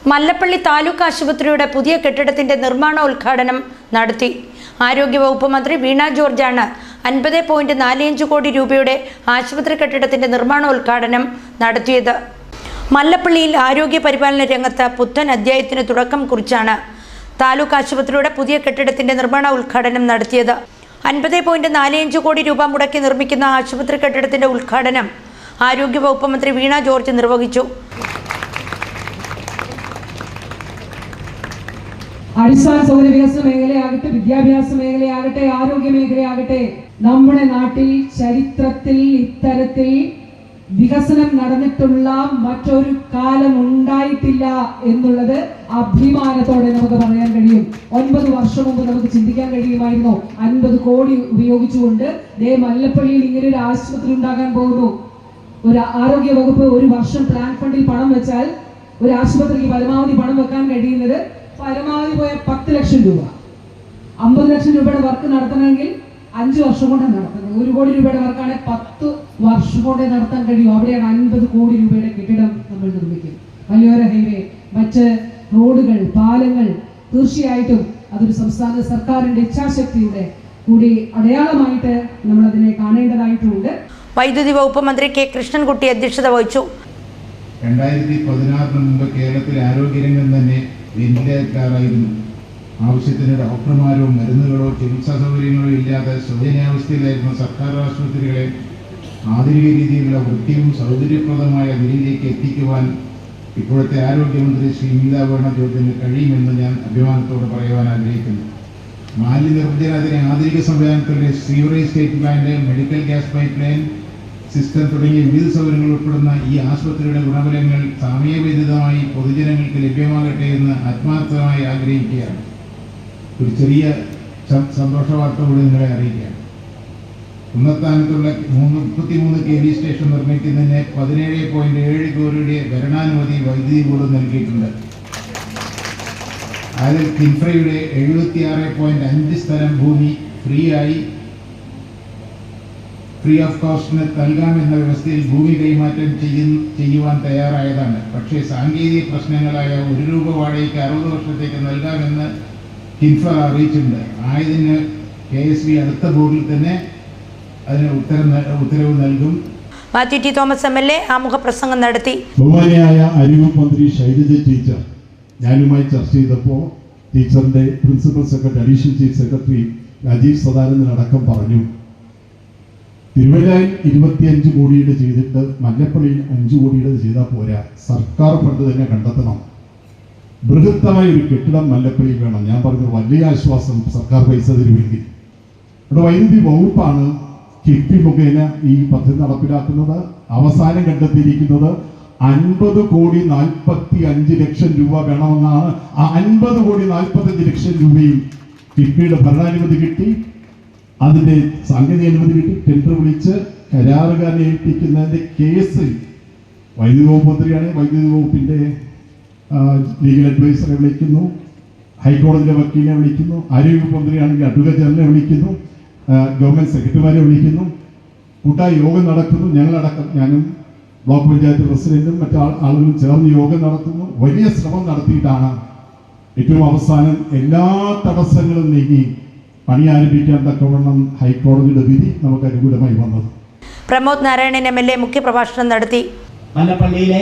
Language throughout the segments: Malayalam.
മല്ലപ്പള്ളി താലൂക്ക് ആശുപത്രിയുടെ പുതിയ കെട്ടിടത്തിന്റെ നിർമ്മാണോദ്ഘാടനം നടത്തി. ആരോഗ്യവകുപ്പ് മന്ത്രി വീണ ജോർജാണ് 50.45 കോടി രൂപയുടെ ആശുപത്രി കെട്ടിടത്തിന്റെ നിർമ്മാണോദ്ഘാടനം നടത്തിയത്. മല്ലപ്പള്ളിയിൽ ആരോഗ്യ പരിപാലന രംഗത്ത് പുത്തൻ അധ്യായത്തിന് തുടക്കം കുറിച്ചാണ് താലൂക്ക് ആശുപത്രിയുടെ പുതിയ കെട്ടിടത്തിന്റെ നിർമ്മാണ ഉദ്ഘാടനം നടത്തിയത്. 50.45 കോടി രൂപ മുടക്കി നിർമ്മിക്കുന്ന ആശുപത്രി കെട്ടിടത്തിന്റെ ഉദ്ഘാടനം ആരോഗ്യവകുപ്പ് മന്ത്രി വീണ ജോർജ് നിർവഹിച്ചു. അടിസ്ഥാന സൗകര്യ വികസന മേഖലയാകട്ടെ, വിദ്യാഭ്യാസ മേഖലയാകട്ടെ, ആരോഗ്യ മേഖലയാകട്ടെ, നമ്മുടെ നാട്ടിൽ ചരിത്രത്തിൽ ഇത്തരത്തിൽ വികസനം നടന്നിട്ടുള്ള മറ്റൊരു കാലം ഉണ്ടായിട്ടില്ല എന്നുള്ളത് അഭിമാനത്തോടെ നമുക്ക് പറയാൻ കഴിയും. 9 വർഷം മുമ്പ് നമുക്ക് ചിന്തിക്കാൻ കഴിയുമായിരുന്നു 50 കോടി ഉപയോഗിച്ചുകൊണ്ട് മല്ലപ്പള്ളിയിൽ ഇങ്ങനെ ഒരു ആശുപത്രി ഉണ്ടാകാൻ പോകുന്നു. ഒരു ആരോഗ്യ വകുപ്പ് ഒരു വർഷം പ്ലാൻ ഫണ്ടിൽ പണം വെച്ചാൽ ഒരു ആശുപത്രിക്ക് പരമാവധി പണം വെക്കാൻ കഴിയുന്നത് പരമാവധി പോയ 10 ലക്ഷം രൂപ. 50 ലക്ഷം രൂപയുടെ വർക്ക് നടത്തണമെങ്കിൽ 5 വർഷം കൊണ്ടാണ് നടത്തുന്നത്. 1 കോടി രൂപയുടെ വർക്കാണ് 10 വർഷം കൊണ്ടേ നടത്താൻ കഴിയും. അവിടെയാണ് 50 കോടി രൂപയുടെ കെട്ടിടം നമ്മൾ നിർമ്മിക്കും. മലയോര ഹൈവേ, മറ്റ് റോഡുകൾ, പാലങ്ങൾ, തീർച്ചയായിട്ടും അതൊരു സംസ്ഥാന സർക്കാരിന്റെ ഇച്ഛാശക്തിയുടെ കൂടി അടയാളമായിട്ട് നമ്മൾ അതിനെ കാണേണ്ടതായിട്ടുണ്ട്. വൈദ്യുതി വകുപ്പ് മന്ത്രി കെ കൃഷ്ണൻകുട്ടി അധ്യക്ഷത വഹിച്ചു. 2016 മുമ്പ് കേരളത്തിലെ ആരോഗ്യരംഗം തന്നെ വെന്റിലേറ്ററായിരുന്നു. ആവശ്യത്തിന് ഡോക്ടർമാരോ മരുന്നുകളോ ചികിത്സാ സൗകര്യങ്ങളോ ഇല്ലാതെ ശോചനീയാവസ്ഥയിലായിരുന്ന സർക്കാർ ആശുപത്രികളെ ആധുനിക രീതിയിലുള്ള വൃത്തിയും സൗകര്യപ്രദമായ നിലയിലേക്ക് എത്തിക്കുവാൻ ഇപ്പോഴത്തെ ആരോഗ്യമന്ത്രി ശ്രീ വീണ ജോർജിന് കഴിയുമെന്ന് ഞാൻ അഭിമാനത്തോടെ പറയുവാൻ ആഗ്രഹിക്കുന്നു. മാലിന്യനിർമ്മാർജ്ജനത്തിന് ആധുനിക സംവിധാനത്തിലെ sewerage state plant, medical gas pipeline system തുടങ്ങിയ വിവിധ സൗകര്യങ്ങൾ ഉൾപ്പെടുന്ന ഈ ആശുപത്രിയുടെ ഗുണഫലങ്ങൾ സമയബന്ധിതമായി പൊതുജനങ്ങൾക്ക് ലഭ്യമാകട്ടെ എന്ന് ആത്മാർത്ഥമായി ആഗ്രഹിക്കുകയാണ്. ഒരു ചെറിയ സന്തോഷ വാർത്ത കൂടി നിങ്ങളെ അറിയിക്കുകയാണ്. കുന്നത്താനത്തുള്ള 33 kV സ്റ്റേഷൻ നിർമ്മിക്കുന്നതിന് 17.7 കോടിയുടെ ഭരണാനുമതി വൈദ്യുതി ബോർഡ് നൽകിയിട്ടുണ്ട്. അതിൽ കിൻഫ്രയുടെ 76.5 സ്ഥലം ഭൂമി ഫ്രീ ഓഫ് കോസ്റ്റിന് നൽകാമെന്ന വ്യവസ്ഥയിൽ ഭൂമി കൈമാറ്റം ചെയ്യുവാൻ തയ്യാറായതാണ്. പക്ഷേ സാങ്കേതിക പ്രശ്നങ്ങളായ 1 രൂപ വാടകയ്ക്ക് 60 വർഷത്തേക്ക് നൽകാമെന്ന് കിൻഫ്ര അറിയിച്ചിട്ടുണ്ട്. ആയതിന് KSB അടുത്ത ബോർഡിൽ തന്നെ അതിന് ഉത്തരവ് നൽകും. മാത്യു ടി തോമസ് MLA ആമുഖ പ്രസംഗം നടത്തി. ബഹുമാനിയായ ആരോഗ്യ മന്ത്രി ശൈലജ ടീച്ചർ ഞാനുമായി ചർച്ച ചെയ്തപ്പോൾ ടീച്ചറിന്റെ principal secretary, additional chief secretary Rajeev Sadanandan അടക്കം പറഞ്ഞു, തിരുവല്ലയിൽ 25 കോടിയുടെ ചെയ്തിട്ട് മല്ലപ്പള്ളിയിൽ 5 കോടിയുടെ ചെയ്താൽ പോരാ, സർക്കാർ ഫണ്ട് തന്നെ കണ്ടെത്തണം. ബൃഹത്തമായ ഒരു കെട്ടിടം മല്ലപ്പള്ളിയിൽ വേണം. ഞാൻ പറഞ്ഞു വലിയ ആശ്വാസം, സർക്കാർ പൈസ തരുമെങ്കിൽ. ഇവിടെ വൈദ്യുതി വകുപ്പാണ് കിഫ്ബി മുഖേന ഈ പദ്ധതി നടപ്പിലാക്കുന്നത്. അവസാനം കണ്ടെത്തിയിരിക്കുന്നത് 50.45 കോടി രൂപ വേണമെന്നാണ്. ആ 50.45 കോടി രൂപയും കിഫ്ബിയുടെ ഭരണാനുമതി കിട്ടി, അതിന്റെ സാങ്കേതിക അനുമതി കിട്ടി. ടെൻഡർ വിളിച്ച് കരാറുകാരനെ ഏൽപ്പിക്കുന്നതിന്റെ കേസ് വൈദ്യുതി വകുപ്പ് മന്ത്രിയാണ്. വൈദ്യുതി വകുപ്പിന്റെ ലീഗൽ അഡ്വൈസറെ വിളിക്കുന്നു, ഹൈക്കോടതിയിലെ വക്കീലിനെ വിളിക്കുന്നു, ആരോഗ്യ മന്ത്രിയാണെങ്കിൽ അഡ്വക്കേറ്റ് ജനറലിനെ വിളിക്കുന്നു, ഗവൺമെന്റ് സെക്രട്ടറിമാരെ വിളിക്കുന്നു. കൂട്ടായ യോഗം നടക്കുന്നു. ഞങ്ങളടക്കം, ഞാനും ബ്ലോക്ക് പഞ്ചായത്ത് പ്രസിഡന്റും മറ്റു ആളുകളും ചേർന്ന് യോഗം നടത്തുന്നു. വലിയ ശ്രമം നടത്തിയിട്ടാണ് ഏറ്റവും അവസാനം എല്ലാ തടസ്സങ്ങളും നീങ്ങി പണി ആരംഭിക്കാൻ തക്കവണ്ണം ഹൈക്കോടതിയുടെ വിധി നമുക്ക് അനുകൂലമായി വന്നത്. പ്രമോദ് നാരായണൻ MLA മുഖ്യപ്രഭാഷണം നടത്തി. മല്ലപ്പള്ളിയിലെ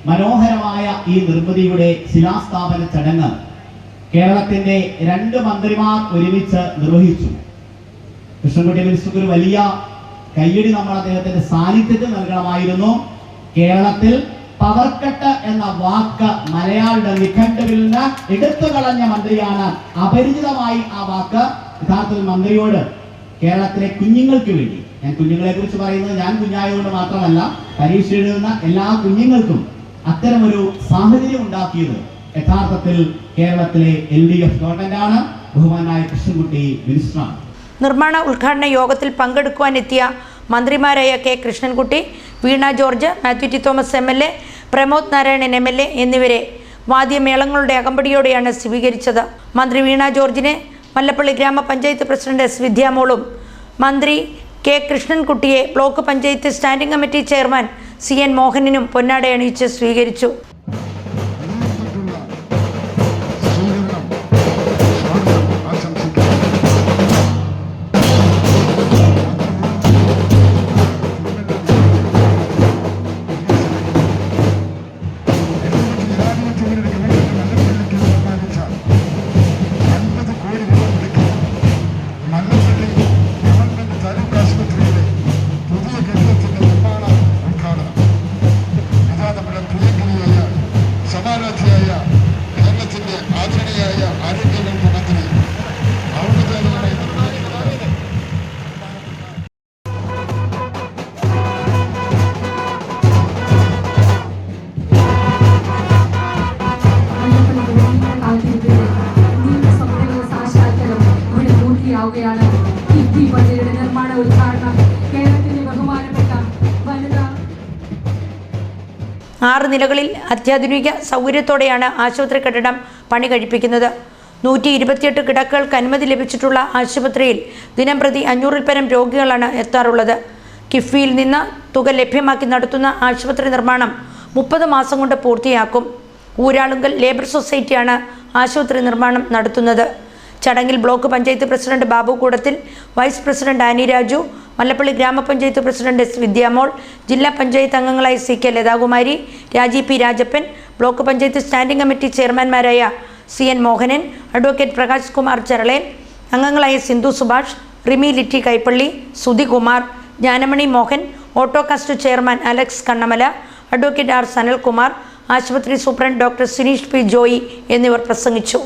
മനോഹരമായ ഈ നിർമ്മിതിയുടെ ശിലാസ്ഥാപന ചടങ്ങ് കേരളത്തിന്റെ 2 മന്ത്രിമാർ ഒരുമിച്ച് നിർവഹിച്ചു. കൃഷ്ണൻകുട്ടി മിനിസ്റ്റർക്ക് ഒരു വലിയ കയ്യടി നമ്മൾ അദ്ദേഹത്തിന്റെ സാന്നിധ്യത്തിൽ നൽകണമായിരുന്നു. കേരളത്തിൽ പവർ കട്ട് എന്ന വാക്ക് മലയാളിയുടെ നിഘണ്ടുവിൽ നിന്ന് എടുത്തു കളഞ്ഞ മന്ത്രിയാണ്. അപരിചിതമായി ആ വാക്ക് യഥാർത്ഥത്തിൽ മന്ത്രിയോട് കേരളത്തിലെ കുഞ്ഞുങ്ങൾക്ക് വേണ്ടി, ഞാൻ കുഞ്ഞുങ്ങളെ കുറിച്ച് പറയുന്നത് ഞാൻ കുഞ്ഞായതുകൊണ്ട് മാത്രമല്ല, പരീക്ഷ എഴുതുന്ന എല്ലാ കുഞ്ഞുങ്ങൾക്കും അത്തരമൊരു സാഹചര്യം ഉണ്ടാക്കിയത് യഥാർത്ഥത്തിൽ കേരളത്തിലെ LDF ഗവൺമെന്റാണ്. ബഹുമാനായ കൃഷ്ണൻകുട്ടി മിനിസ്റ്ററാണ്. നിർമ്മാണ ഉദ്ഘാടന യോഗത്തിൽ പങ്കെടുക്കുവാനെത്തിയ മന്ത്രിമാരായ K Krishnankutty, Veena George, Mathew T Thomas MLA, Pramod Narayanan MLA എന്നിവരെ വാദ്യമേളങ്ങളുടെ അകമ്പടിയോടെയാണ് സ്വീകരിച്ചത്. മന്ത്രി വീണ ജോർജിനെ മല്ലപ്പള്ളി ഗ്രാമപഞ്ചായത്ത് പ്രസിഡന്റ് S. വിദ്യാമോളും മന്ത്രി കെ കൃഷ്ണൻകുട്ടിയെ block panchayat standing committee chairman CN മോഹനനും പൊന്നാടയണിയിച്ച് സ്വീകരിച്ചു. 6 നിലകളിൽ അത്യാധുനിക സൗകര്യത്തോടെയാണ് ആശുപത്രി കെട്ടിടം പണി കഴിപ്പിക്കുന്നത്. 128 കിടക്കകൾക്ക് അനുമതി ലഭിച്ചിട്ടുള്ള ആശുപത്രിയിൽ ദിനംപ്രതി 500-ൽ പരം രോഗികളാണ് എത്താറുള്ളത്. കിഫ്ബിയിൽ നിന്ന് തുക ലഭ്യമാക്കി നടത്തുന്ന ആശുപത്രി നിർമ്മാണം 30 മാസം കൊണ്ട് പൂർത്തിയാക്കും. ഊരാളുങ്കൽ ലേബർ സൊസൈറ്റിയാണ് ആശുപത്രി നിർമ്മാണം നടത്തുന്നത്. ചടങ്ങിൽ block panchayat president Babu Koodathil, vice president Annie Raju, Mallappally ഗ്രാമപഞ്ചായത്ത് പ്രസിഡന്റ് എസ് വിദ്യാമോൾ, ജില്ലാ പഞ്ചായത്ത് അംഗങ്ങളായ CK Lathakumari, Raji P Rajappan, block panchayat standing committee ചെയർമാൻമാരായ CN മോഹനൻ, അഡ്വക്കേറ്റ് പ്രകാശ് കുമാർ ചെറളേൻ, അംഗങ്ങളായ Sindhu Subhash, Rimi Litty Kaippally, Sudhi Kumar, Jnanamani Mohan, Autokast chairman Alex Kannamala, advocate R Sanalkumar, ആശുപത്രി superintendent doctor Sineesh P Joy എന്നിവർ പ്രസംഗിച്ചു.